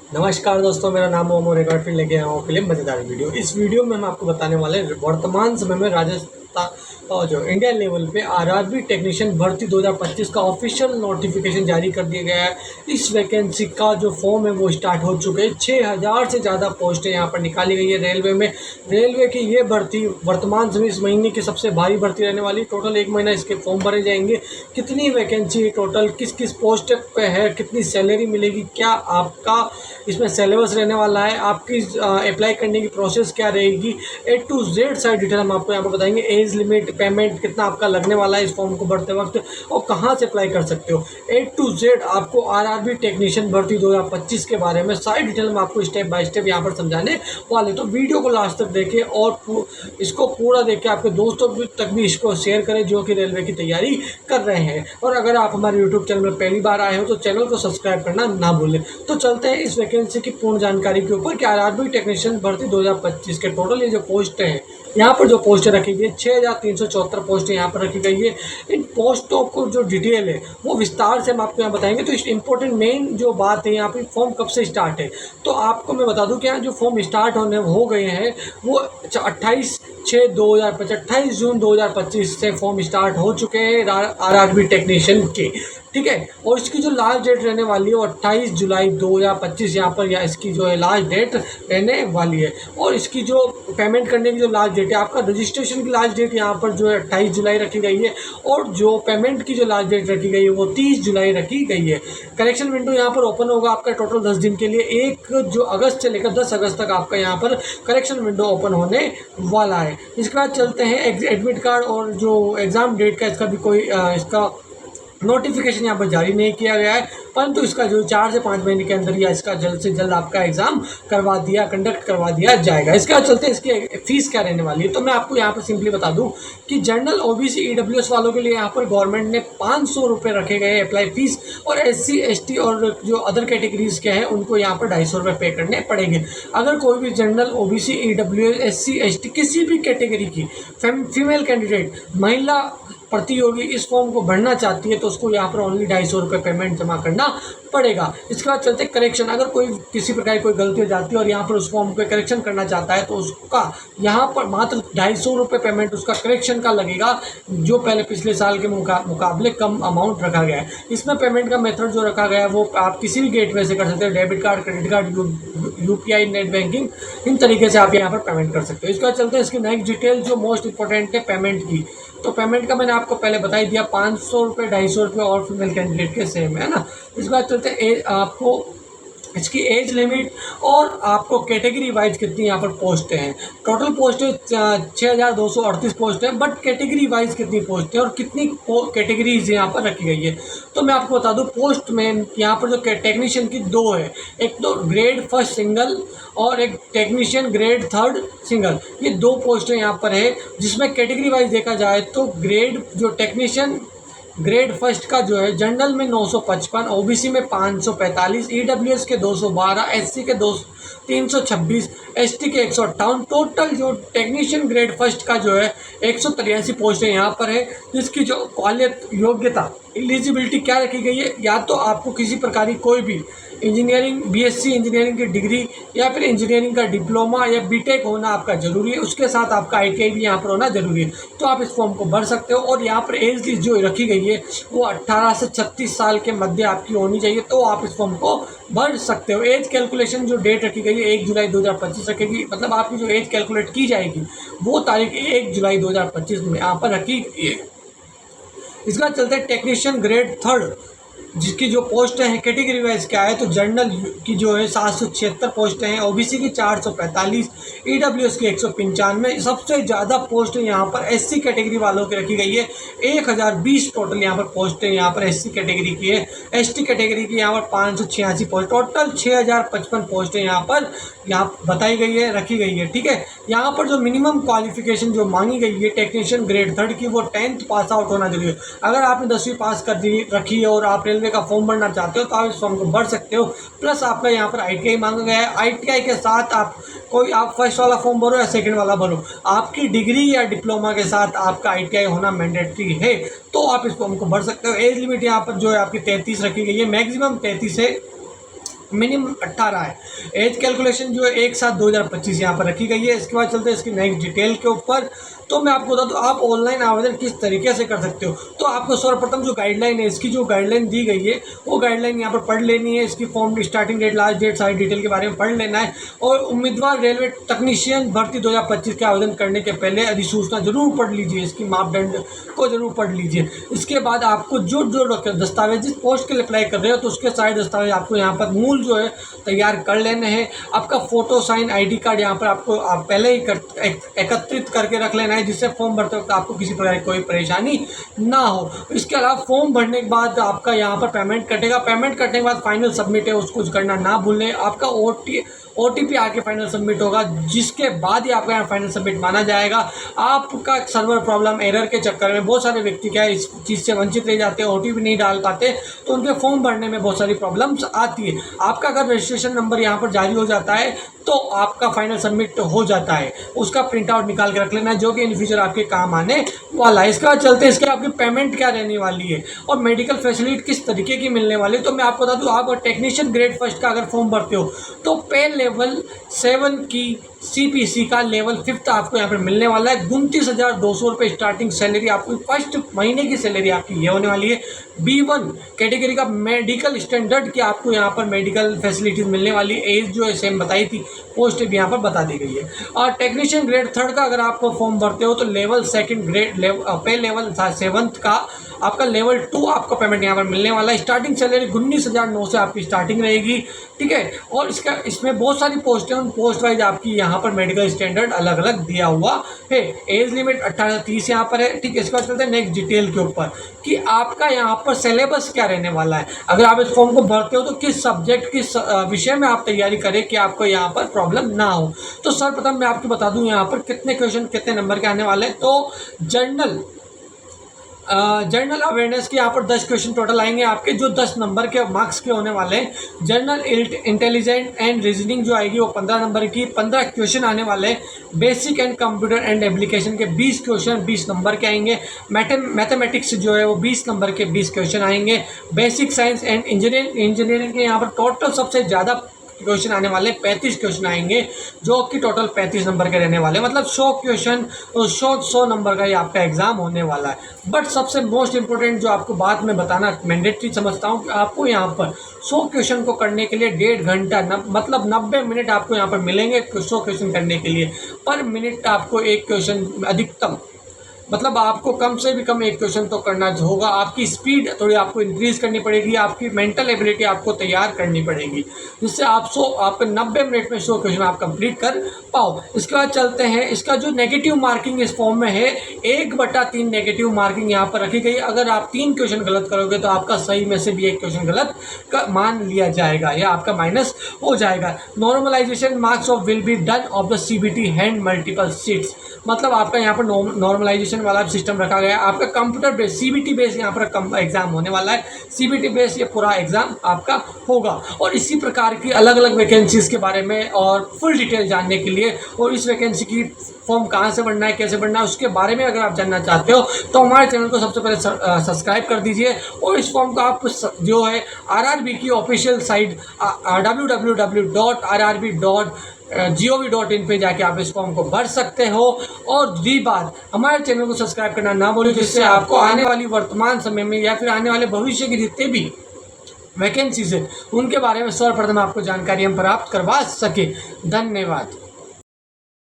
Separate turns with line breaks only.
नमस्कार दोस्तों, मेरा नाम ओमो रेकॉर्ड फिर लेके आया हूँ आपके लिए मज़ेदार वीडियो। इस वीडियो में हम आपको बताने वाले हैं वर्तमान समय में राजस्थान और जो इंडिया लेवल पे आरआरबी टेक्नीशियन भर्ती 2025 का ऑफिशियल नोटिफिकेशन जारी कर दिया गया है। इस वैकेंसी का जो फॉर्म है वो स्टार्ट हो चुके हैं। 6000 से ज़्यादा पोस्टें यहाँ पर निकाली गई है रेलवे में। रेलवे की ये भर्ती वर्तमान समय इस महीने की सबसे भारी भर्ती रहने वाली। टोटल 1 महीना इसके फॉर्म भरे जाएंगे। कितनी वैकेंसी है टोटल, किस किस पोस्ट पे है, कितनी सैलरी मिलेगी, क्या आपका इसमें सिलेबस रहने वाला है, आपकी अप्लाई करने की प्रोसेस क्या रहेगी, A to Z सारी डिटेल हम आपको यहाँ पर बताएंगे। एज लिमिट, पेमेंट कितना आपका लगने वाला है इस फॉर्म को भरते वक्त और कहाँ से अप्लाई कर सकते हो। A to Z आपको आरआरबी टेक्नीशियन भर्ती 2025 के बारे में सारी डिटेल में आपको स्टेप बाय स्टेप यहाँ पर समझाने वाले। तो वीडियो को लास्ट तक देखें और इसको पूरा देख के आपके दोस्तों तक भी इसको शेयर करें जो कि रेलवे की तैयारी कर रहे हैं। और अगर आप हमारे यूट्यूब चैनल में पहली बार आए हो तो चैनल को सब्सक्राइब करना ना भूलें। तो चलते हैं इस वैकेंसी की पूर्ण जानकारी के ऊपर कि आरआरबी टेक्नीशियन भर्ती 2025 के टोटल ये जो पोस्ट हैं यहाँ पर जो पोस्टें रखी गई है 6374 पोस्टें यहाँ पर रखी गई है। इन पोस्टों को जो डिटेल है वो विस्तार से हम आपको यहाँ बताएंगे। तो इस इंपॉर्टेंट मेन जो बात है यहाँ पर फॉर्म कब से स्टार्ट है, तो आपको मैं बता दूं कि यहाँ जो फॉर्म स्टार्ट होने हो गए हैं वो 28 जून 2025 से फॉर्म स्टार्ट हो चुके हैं आरआरबी टेक्नीशियन के। ठीक है, और इसकी जो लास्ट डेट रहने वाली है वो 28 जुलाई 2025 यहाँ पर या इसकी जो है लास्ट डेट रहने वाली है। और इसकी जो पेमेंट करने की जो लास्ट डेट है, आपका रजिस्ट्रेशन की लास्ट डेट यहाँ पर जो है 28 जुलाई रखी गई है और जो पेमेंट की जो लास्ट डेट रखी गई है वो 30 जुलाई रखी गई है। करेक्शन विंडो यहाँ पर ओपन होगा आपका टोटल 10 दिन के लिए। 1 जो अगस्त से लेकर 10 अगस्त तक आपका यहाँ पर करेक्शन विंडो ओपन होने वाला है। इसके बाद चलते हैं एडमिट कार्ड और जो एग्ज़ाम डेट का इसका भी कोई इसका नोटिफिकेशन यहाँ पर जारी नहीं किया गया है, परंतु इसका जो 4 से 5 महीने के अंदर या इसका जल्द से जल्द आपका एग्जाम कंडक्ट करवा दिया जाएगा। इसके बाद चलते हैं इसकी फीस क्या रहने वाली है। तो मैं आपको यहाँ पर सिंपली बता दूं कि जनरल ओबीसी ईडब्ल्यूएस वालों के लिए यहाँ पर गवर्नमेंट ने 500 रुपये रखे गए अप्लाई फीस और SC ST और जो अदर कैटेगरीज के हैं उनको यहाँ पर 250 रुपये पे करने पड़ेंगे। अगर कोई भी general OBC EWS SC ST किसी भी कैटेगरी की फीमेल कैंडिडेट महिला प्रतियोगी इस फॉर्म को भरना चाहती है तो उसको यहाँ पर ओनली 250 रुपये पेमेंट जमा करना पड़ेगा। इसके बाद चलते करेक्शन, अगर कोई किसी प्रकार की कोई गलती हो जाती है और यहाँ पर उस फॉर्म पे करेक्शन करना चाहता है तो उसका यहाँ पर मात्र 250 रुपये पेमेंट उसका करेक्शन का लगेगा, जो पहले पिछले साल के मुकाबले कम अमाउंट रखा गया है। इसमें पेमेंट का मेथड जो रखा गया है वो आप किसी भी गेटवे से कर सकते हो, debit card, credit card, UPI, net banking, इन तरीके से आप यहाँ पर पेमेंट कर सकते हो। इसके बाद चलते हैं इसकी नेक्स्ट डिटेल जो मोस्ट इंपॉर्टेंट है पेमेंट की। तो पेमेंट का मैंने आपको पहले बता ही दिया, 500 रुपये, 250 रुपये और फीमेल कैंडिडेट के सेम है ना। इसके बाद चलते हैं आपको इसकी एज लिमिट और आपको कैटेगरी वाइज कितनी यहाँ पर पोस्टें हैं। टोटल पोस्टें 6238 पोस्ट हैं, बट कैटेगरी वाइज कितनी पोस्ट है और कितनी कैटेगरीज यहाँ पर रखी गई है। तो मैं आपको बता दूं पोस्ट में यहाँ पर जो टेक्नीशियन की 2 है, एक तो ग्रेड फर्स्ट सिंगल और एक टेक्नीशियन ग्रेड थर्ड सिंगल। ये 2 पोस्टें यहाँ पर है, जिसमें कैटेगरी वाइज देखा जाए तो ग्रेड जो टेक्नीशियन ग्रेड फर्स्ट का जो है जनरल में 955, ओबीसी में 545, ईडब्ल्यूएस के 212, SC के 326, ST के 158। टोटल जो टेक्नीशियन ग्रेड फर्स्ट का जो है 183 पोस्टें यहाँ पर है, जिसकी जो योग्यता एलिजिबिलिटी क्या रखी गई है, या तो आपको किसी प्रकार की कोई भी इंजीनियरिंग BSc इंजीनियरिंग की डिग्री या फिर इंजीनियरिंग का डिप्लोमा या बीटेक होना आपका ज़रूरी है, उसके साथ आपका ITI भी यहाँ पर होना ज़रूरी है। तो आप इस फॉर्म को भर सकते हो। और यहाँ पर एज जो रखी गई है वो 18 से 36 साल के मध्य आपकी होनी चाहिए, तो आप इस फॉर्म को भर सकते हो। एज कैलकुलेशन जो डेट रखी गई है 1 जुलाई 2025 रखेगी, मतलब आपकी जो एज कैलकुलेट की जाएगी वो तारीख 1 जुलाई 2025 में यहाँ पर रखी गई है। इसके बाद चलते हैं टेक्नीशियन ग्रेड थर्ड, जिसकी जो पोस्ट है कैटेगरी वाइज क्या है। तो जनरल की जो है 776 पोस्टें हैं, ओबीसी की 445, ईडब्ल्यूएस की 195। सबसे ज़्यादा पोस्ट यहाँ पर SC कैटेगरी वालों की रखी गई है, 1020 टोटल यहाँ पर पोस्टें यहाँ पर SC कैटेगरी की है। ST कैटेगरी की यहाँ पर 586 पोस्ट, टोटल 6055 पोस्टें यहाँ बताई गई है, रखी गई है। ठीक है, यहाँ पर जो मिनिमम क्वालिफिकेशन जो मांगी गई है टेक्नीशियन ग्रेड थर्ड की वो 10th पास आउट होना जरूरी है। अगर आपने 10वीं पास कर दी रखी है और आप रेलवे का फॉर्म भरना चाहते हो तो आप इस फॉर्म को भर सकते हो। प्लस आपका यहाँ पर ITI मांगा गया है, ITI के साथ आप फर्स्ट वाला फॉर्म भरो या सेकंड वाला भरो, आपकी डिग्री या डिप्लोमा के साथ आपका ITI होना मैंडेटरी है, तो आप इस फॉर्म को भर सकते हो। एज लिमिट यहाँ पर जो है आपकी 33 रखी गई है, मैक्सिमम 33 है। मिनिमम 18 है। एज कैलकुलेशन जो है 1/7/2025 यहाँ पर रखी गई है। इसके बाद चलते हैं इसकी नेक्स्ट डिटेल के ऊपर। तो मैं आपको बता दूँ आप ऑनलाइन आवेदन किस तरीके से कर सकते हो। तो आपको सर्वप्रथम जो गाइडलाइन है, इसकी जो गाइडलाइन दी गई है वो गाइडलाइन यहाँ पर पढ़ लेनी है। इसकी form starting date, last date, सारी डिटेल के बारे में पढ़ लेना है। और उम्मीदवार रेलवे टेक्नीशियन भर्ती 2025 के आवेदन करने के पहले अधिसूचना जरूर पढ़ लीजिए, इसकी मापदंड को जरूर पढ़ लीजिए। इसके बाद आपको जो जो दस्तावेज जिस पोस्ट के लिए अप्लाई कर रहे हो तो उसके सारे दस्तावेज आपको यहाँ पर मूल जो है तैयार कर लेने हैं। आपका फोटो, साइन, ID कार्ड यहाँ पर आपको आप पहले ही एकत्रित करके रख लेना है, जिससे फॉर्म भरते वक्त आपको किसी प्रकार की कोई परेशानी ना हो। इसके अलावा फॉर्म भरने के बाद आपका यहाँ पर पेमेंट कटेगा। पेमेंट कटने के बाद फाइनल सबमिट है उसको करना ना भूलें। आपका OTP आके फाइनल सबमिट होगा, जिसके बाद ही आपका यहाँ फाइनल सबमिट माना जाएगा। आपका सर्वर प्रॉब्लम, एरर के चक्कर में बहुत सारे व्यक्ति क्या है इस चीज़ से वंचित रह जाते हैं, OTP नहीं डाल पाते, तो उनके फॉर्म भरने में बहुत सारी प्रॉब्लम्स आती है। आपका अगर रजिस्ट्रेशन नंबर यहाँ पर जारी हो जाता है तो आपका फाइनल सबमिट हो जाता है। उसका प्रिंट आउट निकाल के रख लेना, जो कि इन फ्यूचर आपके काम आने वाला है। इसके बाद चलते हैं इसके आपकी पेमेंट क्या रहने वाली है और मेडिकल फैसिलिटी किस तरीके की मिलने वाली है। तो मैं आपको बता दूँ, आप टेक्नीशियन ग्रेड फर्स्ट का अगर फॉर्म भरते हो तो पे लेवल 7 की CPC का लेवल 5 आपको यहाँ पर मिलने वाला है। 29,200 रुपये स्टार्टिंग सैलरी आपको फर्स्ट महीने की सैलरी आपकी ये होने वाली है। B1 कैटेगरी का मेडिकल स्टैंडर्ड की आपको यहाँ पर मेडिकल फैसिलिटीज़ मिलने वाली है। एज जो है सेम बताई थी, पोस्ट भी यहाँ पर बता दी गई है। और टेक्नीशियन ग्रेड 3 का अगर आप फॉर्म भरते हो तो लेवल 2 ग्रेड पे लेवल 7 का आपका लेवल 2 आपको पेमेंट यहाँ पर मिलने वाला है। स्टार्टिंग सैलरी 19,900 से आपकी स्टार्टिंग रहेगी, ठीक है। और इसमें बहुत सारी पोस्ट है, उन पोस्ट वाइज आपकी यहाँ पर मेडिकल स्टैंडर्ड अलग अलग दिया हुआ है। एज लिमिट 18 से 30 यहाँ पर है, ठीक है। इसके बाद चलते हैं नेक्स्ट डिटेल के ऊपर कि आपका यहाँ पर सिलेबस क्या रहने वाला है। अगर आप इस फॉर्म को भरते हो तो किस सब्जेक्ट, किस विषय में आप तैयारी करें कि आपको यहाँ पर प्रॉब्लम ना हो। तो सर्वप्रथम मैं आपको बता दूँ यहाँ पर कितने क्वेश्चन कितने नंबर के आने वाले हैं। तो जनरल अवेयरनेस के यहाँ पर 10 क्वेश्चन टोटल आएंगे आपके, जो 10 नंबर के मार्क्स के होने वाले हैं। जनरल इंटेलिजेंट एंड रीजनिंग जो आएगी वो 15 नंबर की, 15 क्वेश्चन आने वाले हैं। Basic and computer and application के 20 क्वेश्चन 20 नंबर के आएंगे। मैथमेटिक्स जो है वो 20 नंबर के 20 क्वेश्चन आएंगे। बेसिक साइंस एंड इंजीनियरिंग के यहाँ पर टोटल सबसे ज़्यादा क्वेश्चन आने वाले 35 क्वेश्चन आएंगे, जो कि टोटल 35 नंबर के रहने वाले, मतलब 100 क्वेश्चन तो 100 नंबर का ही आपका एग्जाम होने वाला है। बट सबसे मोस्ट इंपॉर्टेंट जो आपको बात में बताना मैंडेटरी समझता हूँ कि आपको यहाँ पर 100 क्वेश्चन को करने के लिए 1.5 घंटा मतलब 90 मिनट आपको यहाँ पर मिलेंगे 100 क्वेश्चन करने के लिए। पर मिनट आपको एक क्वेश्चन अधिकतम, मतलब आपको कम से भी कम एक क्वेश्चन तो करना होगा। आपकी स्पीड थोड़ी आपको इंक्रीज करनी पड़ेगी, आपकी मेंटल एबिलिटी आपको तैयार करनी पड़ेगी, जिससे आपके 90 मिनट में 100 क्वेश्चन आप कंप्लीट कर पाओ। इसके बाद चलते हैं, इसका जो नेगेटिव मार्किंग इस फॉर्म में है 1/3 नेगेटिव मार्किंग यहाँ पर रखी गई। अगर आप 3 क्वेश्चन गलत करोगे तो आपका सही में से भी एक क्वेश्चन गलत मान लिया जाएगा या आपका माइनस हो जाएगा। Normalisation marks of will be done of the CBT and multiple seats, मतलब आपका यहाँ पर नॉर्मलाइजेशन वाला सिस्टम रखा गया है। आपका कंप्यूटर बेस CBT बेस यहाँ पर एग्जाम होने वाला है। CBT बेस ये पूरा एग्जाम आपका होगा। और इसी प्रकार की अलग अलग वैकेंसीज के बारे में और फुल डिटेल जानने के लिए और इस वैकेंसी की फॉर्म कहाँ से भरना है, कैसे भरना है, उसके बारे में अगर आप जानना चाहते हो तो हमारे चैनल को सबसे पहले सब्सक्राइब कर दीजिए। और इस फॉर्म को आप जो है RRB की ऑफिशियल साइट www.rrb.gov.in पे जाके आप इस फॉर्म को भर सकते हो। और दूसरी बात, हमारे चैनल को सब्सक्राइब करना ना भूलिए, जिससे आपको आने वाली वर्तमान समय में या फिर आने वाले भविष्य के जितने भी वैकेंसीज है उनके बारे में सर्वप्रथम आपको जानकारी हम प्राप्त करवा सके। धन्यवाद।